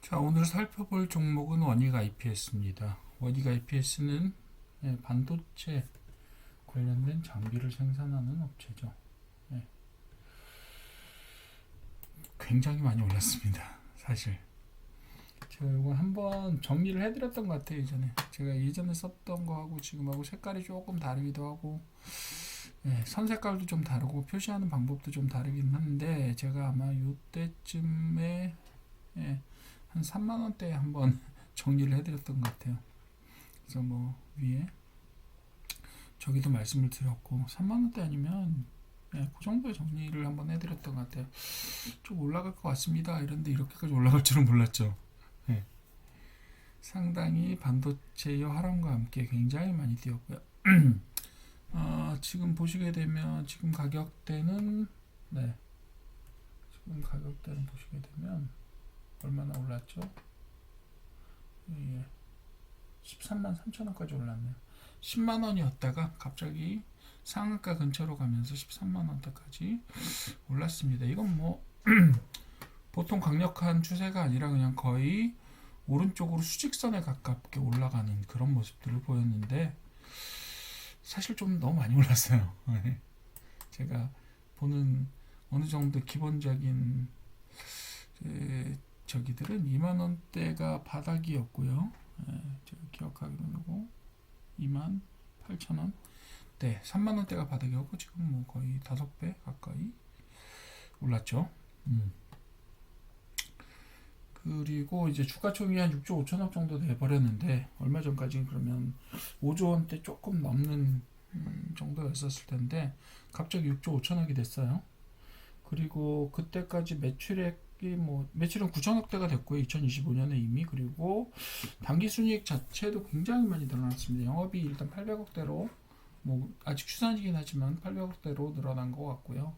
자, 오늘 살펴볼 종목은 원익 IPS입니다. 원익 IPS는 반도체 관련된 장비를 생산하는 업체죠. 예, 굉장히 많이 올랐습니다. 사실 제가 이거 한번 정리를 해드렸던 것 같아요. 제가 예전에 썼던 거하고 지금하고 색깔이 조금 다르기도 하고, 선 색깔도 좀 다르고 표시하는 방법도 좀 다르긴 한데, 제가 아마 이때쯤에 한 3만 원대에 한번 정리를 해드렸던 것 같아요. 그래서 뭐 위에 저기도 말씀을 드렸고, 3만 원대 아니면 그 정도의 정리를 한번 해드렸던 것 같아요. 좀 올라갈 것 같습니다. 이런데 이렇게까지 올라갈 줄은 몰랐죠. 예, 상당히 반도체의 하락과 함께 굉장히 많이 뛰었고요. 지금 보시게 되면 지금 가격대는 지금 가격대는 보시게 되면 얼마나 올랐죠? 예, 13만 3천 원까지 올랐네요. 10만 원이었다가 갑자기 상한가 근처로 가면서 13만 원대까지 올랐습니다. 이건 뭐 보통 강력한 추세가 아니라 그냥 거의 오른쪽으로 수직선에 가깝게 올라가는 그런 모습들을 보였는데, 사실 좀 너무 많이 올랐어요. 제가 보는 어느 정도 기본적인 저기들은 2만 원대가 바닥이었고요. 제가 기억하기로는 이거 2만 8천 원. 네, 3만 원대가 바닥이었고 지금 뭐 거의 5배 가까이 올랐죠. 그리고 이제 주가총이 한 6조 5천억 정도 돼버렸는데, 얼마 전까지는 그러면 5조 원대 조금 넘는 정도였었을 텐데 갑자기 6조 5천억이 됐어요. 그리고 그때까지 매출액이 매출은 9천억대가 됐고요. 2025년에 이미. 그리고 당기순이익 자체도 굉장히 많이 늘어났습니다. 영업이 일단 800억대로, 뭐 아직 추산이긴 하지만 800억대로 늘어난 것 같고요.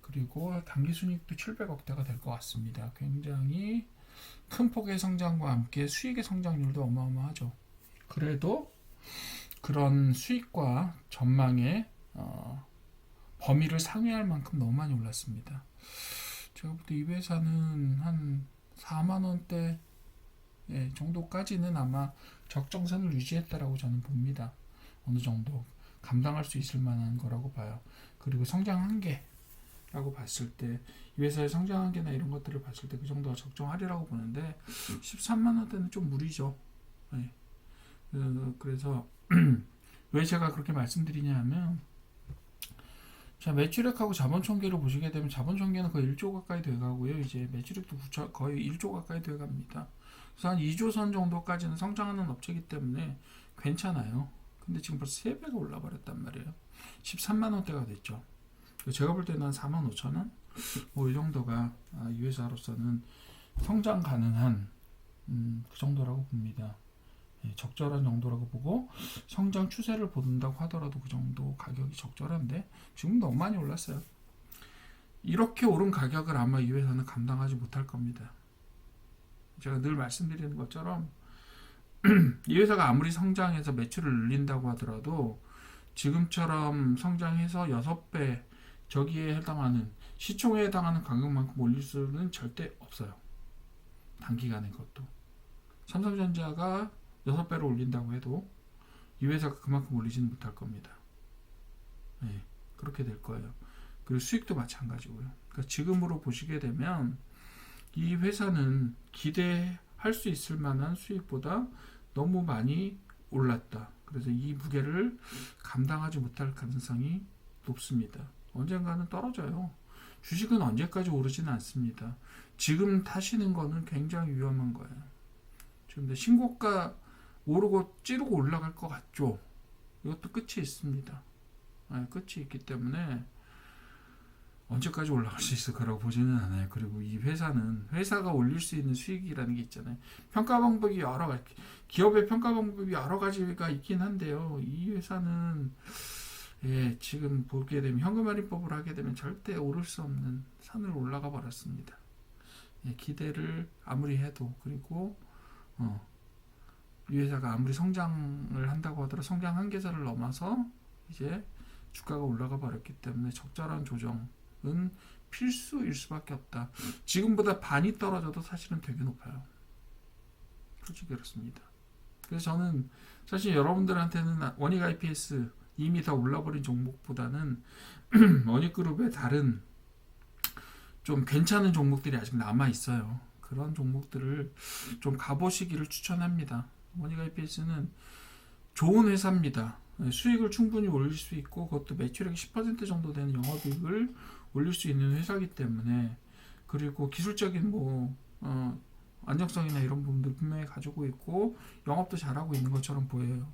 그리고 당기순이익도 700억대가 될 것 같습니다. 굉장히 큰 폭의 성장과 함께 수익의 성장률도 어마어마하죠. 그래도 그런 수익과 전망의 범위를 상회할 만큼 너무 많이 올랐습니다. 제가 볼 때 이 회사는 한 4만 원대 정도까지는 아마 적정선을 유지했다라고 저는 봅니다. 어느 정도 감당할 수 있을 만한 거라고 봐요. 그리고 성장 한계라고 봤을 때, 이 회사의 성장 한계나 이런 것들을 봤을 때 그 정도가 적정하리라고 보는데 13만 원대는 좀 무리죠. 그래서 왜 제가 그렇게 말씀드리냐 하면, 자, 매출액하고 자본총계를 보시게 되면 자본총계는 거의 1조 가까이 돼가고요. 이제 매출액도 거의 1조 가까이 돼갑니다. 그래서 한 2조 선 정도까지는 성장하는 업체이기 때문에 괜찮아요. 근데 지금 벌써 3배가 올라버렸단 말이에요. 13만 원대가 됐죠. 제가 볼 때는 한 4만 5천 원? 뭐 이 정도가 이 회사로서는 성장 가능한 그 정도라고 봅니다. 적절한 정도라고 보고, 성장 추세를 본다고 하더라도 그 정도 가격이 적절한데 지금 너무 많이 올랐어요. 이렇게 오른 가격을 아마 이 회사는 감당하지 못할 겁니다. 제가 늘 말씀드리는 것처럼 이 회사가 아무리 성장해서 매출을 늘린다고 하더라도 지금처럼 성장해서 6배 저기에 해당하는, 시총에 해당하는 가격만큼 올릴 수는 절대 없어요. 단기간에. 그것도 삼성전자가 6배로 올린다고 해도 이 회사가 그만큼 올리지는 못할 겁니다. 그렇게 될 거예요. 그리고 수익도 마찬가지고요. 그러니까 지금으로 보시게 되면 이 회사는 기대할 수 있을 만한 수익보다 너무 많이 올랐다. 그래서 이 무게를 감당하지 못할 가능성이 높습니다. 언젠가는 떨어져요. 주식은 언제까지 오르지는 않습니다. 지금 타시는 거는 굉장히 위험한 거예요. 지금 신고가 오르고 찌르고 올라갈 것 같죠. 이것도 끝이 있습니다. 끝이 있기 때문에 언제까지 올라갈 수 있을 거라고 보지는 않아요. 그리고 이 회사가 올릴 수 있는 수익이라는 게 있잖아요. 평가 방법이 여러 가지, 기업의 평가 방법이 여러 가지가 있긴 한데요. 이 회사는 지금 보게 되면 현금할인법을 하게 되면 절대 오를 수 없는 산으로 올라가 버렸습니다. 기대를 아무리 해도, 그리고 이 회사가 아무리 성장을 한다고 하더라도 성장 한계선을 넘어서 이제 주가가 올라가 버렸기 때문에 적절한 조정은 필수일 수밖에 없다. 지금보다 반이 떨어져도 사실은 되게 높아요. 솔직히 그렇습니다. 그래서 저는 사실 여러분들한테는 원익 IPS 이미 다 올라버린 종목보다는 원익그룹의 다른 좀 괜찮은 종목들이 아직 남아 있어요. 그런 종목들을 좀 가보시기를 추천합니다. 원익 IPS는 좋은 회사입니다. 수익을 충분히 올릴 수 있고 그것도 매출액 10% 정도 되는 영업이익을 올릴 수 있는 회사이기 때문에, 그리고 기술적인 안정성이나 이런 부분들 분명히 가지고 있고 영업도 잘하고 있는 것처럼 보여요.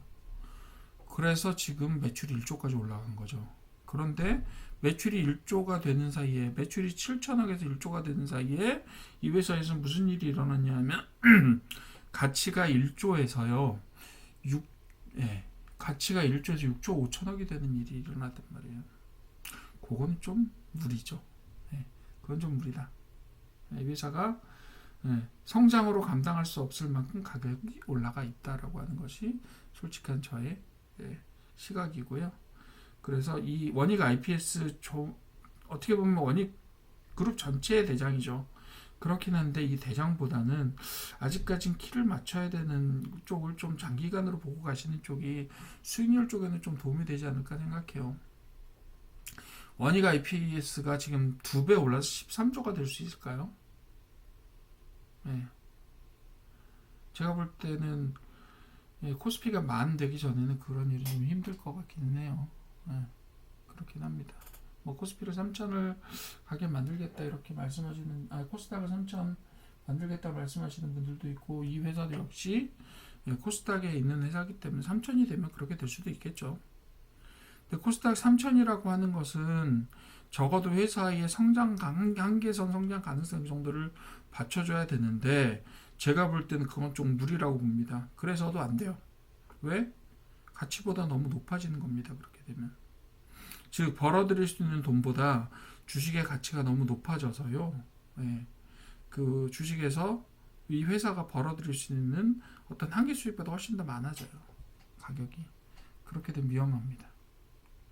그래서 지금 매출이 1조까지 올라간 거죠. 그런데 매출이 1조가 되는 사이에, 매출이 7천억에서 1조가 되는 사이에 이 회사에서 무슨 일이 일어났냐면 가치가 1조에서요 가치가 1조에서 6조 5천억이 되는 일이 일어났단 말이에요. 그건 좀 무리죠. 그건 좀 무리다. 이 회사가 성장으로 감당할 수 없을 만큼 가격이 올라가 있다라고 하는 것이 솔직한 저의 시각이고요. 그래서 이 원익 IPS 어떻게 보면 원익 그룹 전체의 대장이죠. 그렇긴 한데 이 대장보다는 아직까진 키를 맞춰야 되는 쪽을 좀 장기간으로 보고 가시는 쪽이 수익률 쪽에는 좀 도움이 되지 않을까 생각해요. 원익 IPS가 지금 2배 올라서 13조가 될 수 있을까요? 제가 볼 때는 코스피가 만 되기 전에는 그런 일이 좀 힘들 것 같기는 해요. 그렇긴 합니다. 코스피를 3천을 가게 만들겠다 이렇게 말씀하시는, 코스닥을 3천 만들겠다 말씀하시는 분들도 있고, 이 회사도 역시 코스닥에 있는 회사이기 때문에 3천이 되면 그렇게 될 수도 있겠죠. 근데 코스닥 3천이라고 하는 것은 적어도 회사의 성장 한계선 성장 가능성 정도를 받쳐줘야 되는데, 제가 볼 때는 그건 좀 무리라고 봅니다. 그래서도 안 돼요. 왜? 가치보다 너무 높아지는 겁니다. 그렇게 되면. 즉 벌어들일 수 있는 돈보다 주식의 가치가 너무 높아져서요. 그 주식에서 이 회사가 벌어들일 수 있는 어떤 한계 수익보다 훨씬 더 많아져요. 가격이. 그렇게 되면 위험합니다.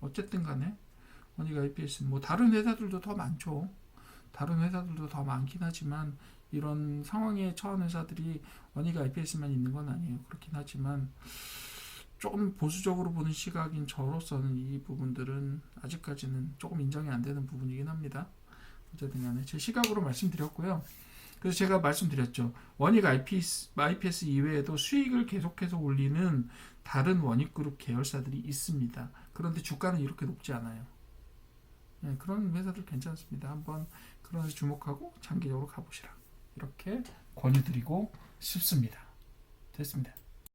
어쨌든 간에 원익 IPS는 다른 회사들도 더 많죠. 다른 회사들도 더 많긴 하지만 이런 상황에 처한 회사들이 원익 IPS만 있는 건 아니에요. 그렇긴 하지만 조금 보수적으로 보는 시각인 저로서는 이 부분들은 아직까지는 조금 인정이 안 되는 부분이긴 합니다. 어쨌든 간에 제 시각으로 말씀드렸고요. 그래서 제가 말씀드렸죠. 원익 IPS 이외에도 수익을 계속해서 올리는 다른 원익그룹 계열사들이 있습니다. 그런데 주가는 이렇게 높지 않아요. 그런 회사들 괜찮습니다. 한번 그런 데서 주목하고 장기적으로 가보시라. 이렇게 권유드리고 싶습니다. 됐습니다.